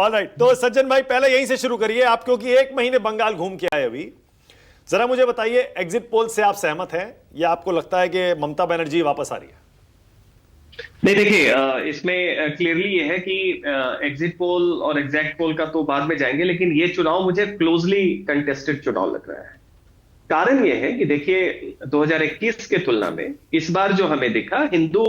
Alright, तो सज्जन भाई पहले यहीं से शुरू करिए आप, क्योंकि 1 महीने बंगाल घूम के आए अभी। जरा मुझे बताइए, एग्जिट पोल से आप सहमत हैं या आपको लगता है कि ममता बनर्जी वापस आ रही है? नहीं, देखिए, इसमें क्लियरली ये है कि एग्जिट पोल और एग्जैक्ट पोल का तो बाद में जाएंगे, लेकिन ये चुनाव मुझे क्लोजली कंटेस्टेड चुनाव लग रहा है। कारण ये है कि देखिए, 2021 के तुलना में इस बार जो हमें दिखा, हिंदू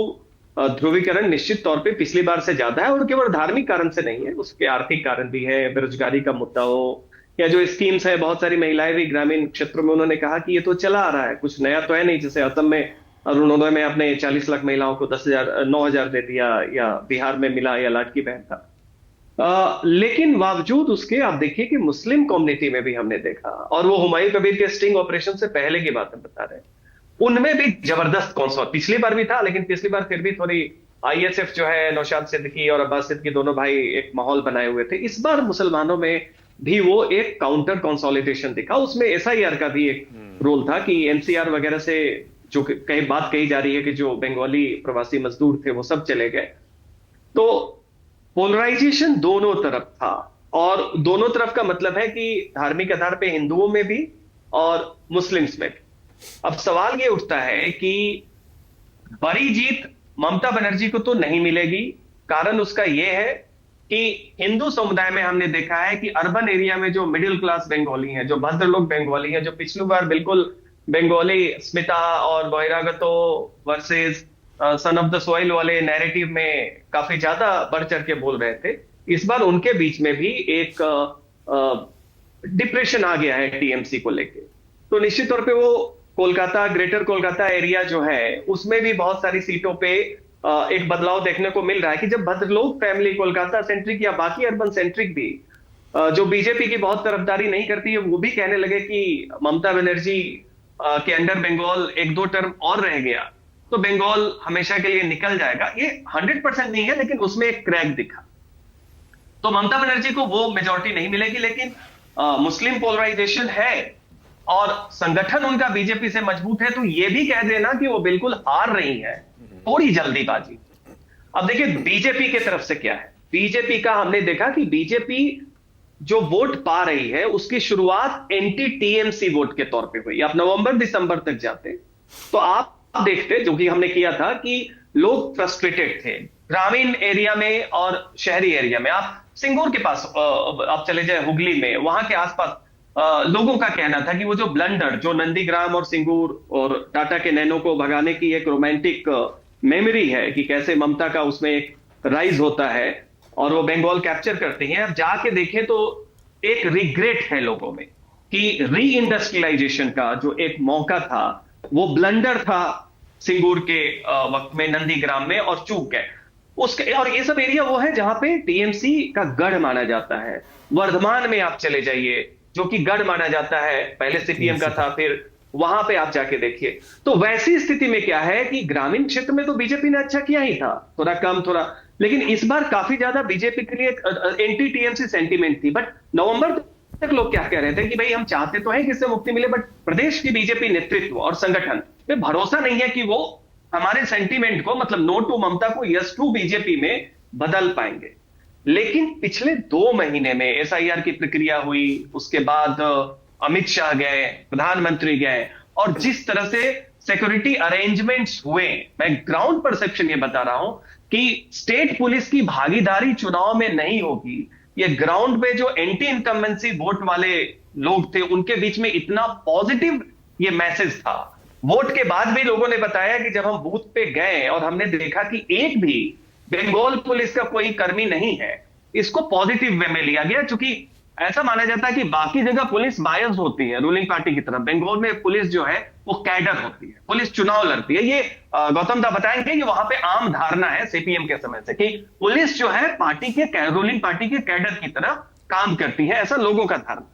ध्रुवीकरण निश्चित तौर पे पिछली बार से ज्यादा है, और केवल धार्मिक कारण से नहीं है, उसके आर्थिक कारण भी है, बेरोजगारी का मुद्दा हो या जो स्कीम्स है, बहुत सारी महिलाएं भी ग्रामीण क्षेत्रों में, उन्होंने कहा कि ये तो चला आ रहा है, कुछ नया तो है नहीं। जैसे असम में अरुणोदय में अपने 40 लाख महिलाओं को 10,000 9,000 दे दिया, या बिहार में मिला, या लाडकी बहन था। लेकिन बावजूद उसके आप देखिए कि मुस्लिम कम्युनिटी में भी हमने देखा, और वो हुमायूं कबीर के स्टिंग ऑपरेशन से पहले की बात हम बता रहे हैं, उनमें भी जबरदस्त कौन पिछली बार भी था, लेकिन पिछली बार फिर भी थोड़ी आईएसएफ जो है, नौशाद सिद्दीकी और अब्बास सिद्दीकी दोनों भाई एक माहौल बनाए हुए थे। इस बार मुसलमानों में भी वो एक काउंटर कंसोलिडेशन दिखा, उसमें एसआईआर का भी एक रोल था कि एनसीआर वगैरह से जो कहीं बात कही जा रही है कि जो बंगाली प्रवासी मजदूर थे वो सब चले गए। तो पोलराइजेशन दोनों तरफ था, और दोनों तरफ का मतलब है कि धार्मिक आधार पे हिंदुओं में भी और मुस्लिम्स में भी। अब सवाल ये उठता है कि बड़ी जीत ममता बनर्जी को तो नहीं मिलेगी। कारण उसका यह है कि हिंदू समुदाय में हमने देखा है कि अर्बन एरिया में जो मिडिल क्लास बंगाली हैं, जो भद्र लोग बंगाली हैं, जो पिछली बार बिल्कुल बंगाली स्मिता और बहिरागतो versus son of the soil वाले नैरेटिव में काफी ज्यादा बढ़ चढ़ के बोल रहे थे, इस बार उनके बीच में भी एक डिप्रेशन आ गया है टीएमसी को लेके। तो निश्चित तौर पे वो कोलकाता, ग्रेटर कोलकाता एरिया जो है, उसमें भी बहुत सारी सीटों पे एक बदलाव देखने को मिल रहा है कि जब भद्रलोक फैमिली कोलकाता सेंट्रिक या बाकी अर्बन सेंट्रिक भी जो बीजेपी की बहुत तरफदारी नहीं करती है, वो भी कहने लगे कि ममता बनर्जी के अंडर बंगाल 1-2 टर्म और रह गया तो बंगाल हमेशा के लिए निकल जाएगा। ये 100% नहीं है, लेकिन उसमें एक क्रैक दिखा। तो ममता बनर्जी को वो मेजॉरिटी नहीं मिलेगी, लेकिन मुस्लिम पोलराइजेशन है और संगठन उनका बीजेपी से मजबूत है, तो ये भी कह देना कि वो बिल्कुल हार रही है, थोड़ी जल्दीबाजी। अब देखिए बीजेपी की तरफ से क्या है। बीजेपी का हमने देखा कि बीजेपी जो वोट पा रही है, उसकी शुरुआत एंटी टीएमसी वोट के तौर पे हुई। आप नवंबर दिसंबर तक जाते तो आप देखते, जो कि हमने किया था, कि लोग फ्रस्ट्रेटेड थे ग्रामीण एरिया में और शहरी एरिया में। आप सिंगूर के पास आप चले जाए, हुगली में, वहां के आसपास लोगों का कहना था कि वो जो ब्लंडर जो नंदीग्राम और सिंगूर और टाटा के नैनो को भगाने की एक रोमांटिक मेमोरी है कि कैसे ममता का उसमें एक राइज होता है और वो बंगाल कैप्चर करते हैं। अब जाके देखें तो एक रिग्रेट है लोगों में कि री इंडस्ट्रियलाइजेशन का जो एक मौका था, वो ब्लंडर था सिंगूर के वक्त में, नंदीग्राम में, और चूक गए उसके। और ये सब एरिया वो है जहां पे टीएमसी का गढ़ माना जाता है। वर्धमान में आप चले जाइए, जो कि गढ़ माना जाता है, पहले सीपीएम का था, फिर वहां पे आप जाके देखिए। तो वैसी स्थिति में क्या है कि ग्रामीण क्षेत्र में तो बीजेपी ने अच्छा किया ही था, थोड़ा कम थोड़ा, लेकिन इस बार काफी ज्यादा बीजेपी के लिए एंटी टीएमसी सेंटीमेंट थी। बट नवंबर तक लोग क्या कह रहे थे कि भाई हम चाहते तो हैं कि इससे मुक्ति मिले, बट प्रदेश की बीजेपी नेतृत्व और संगठन पे भरोसा नहीं है कि वो हमारे सेंटीमेंट को, मतलब नो टू ममता को यस टू बीजेपी में बदल पाएंगे। लेकिन पिछले 2 महीने में एसआईआर की प्रक्रिया हुई, उसके बाद अमित शाह गए, प्रधानमंत्री गए, और जिस तरह से सिक्योरिटी अरेंजमेंट्स हुए, मैं ग्राउंड परसेप्शन ये बता रहा हूं कि स्टेट पुलिस की भागीदारी चुनाव में नहीं होगी। ये ग्राउंड पे जो एंटी इनकम्बेंसी वोट वाले लोग थे, उनके बीच में इतना पॉजिटिव ये मैसेज था। वोट के बाद भी लोगों ने बताया कि जब हम बूथ पे गए और हमने देखा कि एक भी बंगाल पुलिस का कोई कर्मी नहीं है, इसको पॉजिटिव वे में लिया गया। क्योंकि ऐसा माना जाता है कि बाकी जगह पुलिस बायस्ड होती है रूलिंग पार्टी की तरफ, बंगाल में पुलिस जो है वो कैडर होती है, पुलिस चुनाव लड़ती है। ये गौतम दा बताएंगे कि वहां पे आम धारणा है सीपीएम के समय से कि पुलिस जो है पार्टी के, रूलिंग पार्टी के कैडर की तरह काम करती है, ऐसा लोगों का धारणा।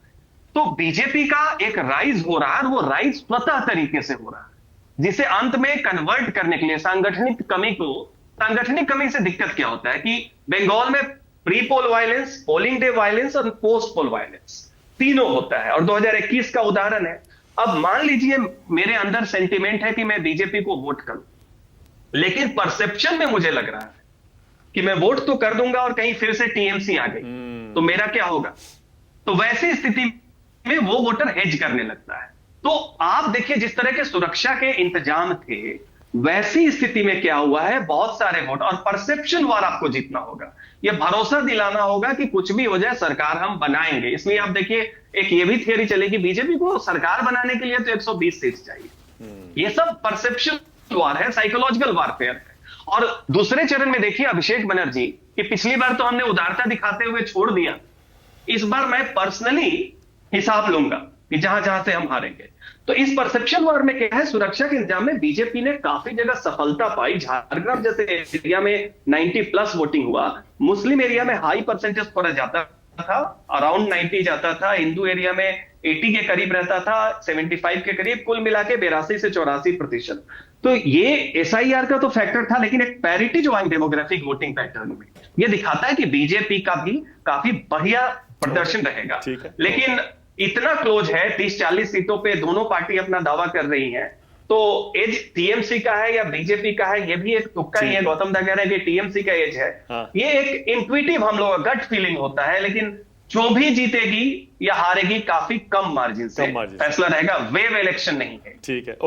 तो बीजेपी का एक राइज हो रहा है, और वो राइज स्वतः तरीके से हो रहा है, जिसे अंत में कन्वर्ट करने के लिए सांगठनिक कमी से दिक्कत क्या होता है कि बंगाल में pre poll violence, polling day violence और पोस्ट पोल वायलेंस तीनों होता है, और 2021 का उदाहरण है। अब मान लीजिए मेरे अंदर सेंटिमेंट है कि मैं बीजेपी को वोट करूं, लेकिन परसेप्शन में मुझे लग रहा है कि मैं वोट तो कर दूंगा और कहीं फिर से टीएमसी आ गई, तो मेरा क्या होगा? तो वैसी स्थिति में वो वोटर हेज करने लगता है। तो आप देखिए, जिस तरह के सुरक्षा के इंतजाम थे, वैसी स्थिति में क्या हुआ है, बहुत सारे वोट और परसेप्शन वार आपको जीतना होगा। यह भरोसा दिलाना होगा कि कुछ भी हो जाए सरकार हम बनाएंगे। इसलिए आप देखिए, एक ये भी थियरी चलेगी, बीजेपी को सरकार बनाने के लिए तो 120 सीट चाहिए। ये सब परसेप्शन वार है, साइकोलॉजिकल वारफेयर है। और दूसरे चरण में देखिए अभिषेक बनर्जी कि पिछली बार तो हमने उदारता दिखाते हुए छोड़ दिया, इस बार मैं पर्सनली हिसाब लूंगा कि जहां जहां से हम हारेंगे। तो इस परसेप्शन वॉर में क्या है, सुरक्षा के इंतजाम में बीजेपी ने काफी जगह सफलता पाई। झारग्राम जैसे एरिया में 90+ वोटिंग हुआ, मुस्लिम एरिया में हाई परसेंटेज पर जाता था, अराउंड 90 जाता था, हिंदू एरिया में 80 के करीब रहता था, 75 के करीब, कुल मिला के 82 से 84%। तो ये एसआईआर का तो फैक्टर था, लेकिन एक पैरिटी जो आई डेमोग्राफिक वोटिंग पैटर्न में, ये दिखाता है कि बीजेपी का भी काफी बढ़िया प्रदर्शन रहेगा। लेकिन इतना क्लोज है, 30-40 सीटों पे दोनों पार्टी अपना दावा कर रही हैं, तो एज टीएमसी का है या बीजेपी का है, ये भी एक तुक्का ही है। गौतम दा कह रहे हैं कि टीएमसी का एज है। ये एक इंट्यूटिव हम लोग गट फीलिंग होता है, लेकिन जो भी जीतेगी या हारेगी काफी कम मार्जिन से फैसला रहेगा, वेव इलेक्शन नहीं है। ठीक है।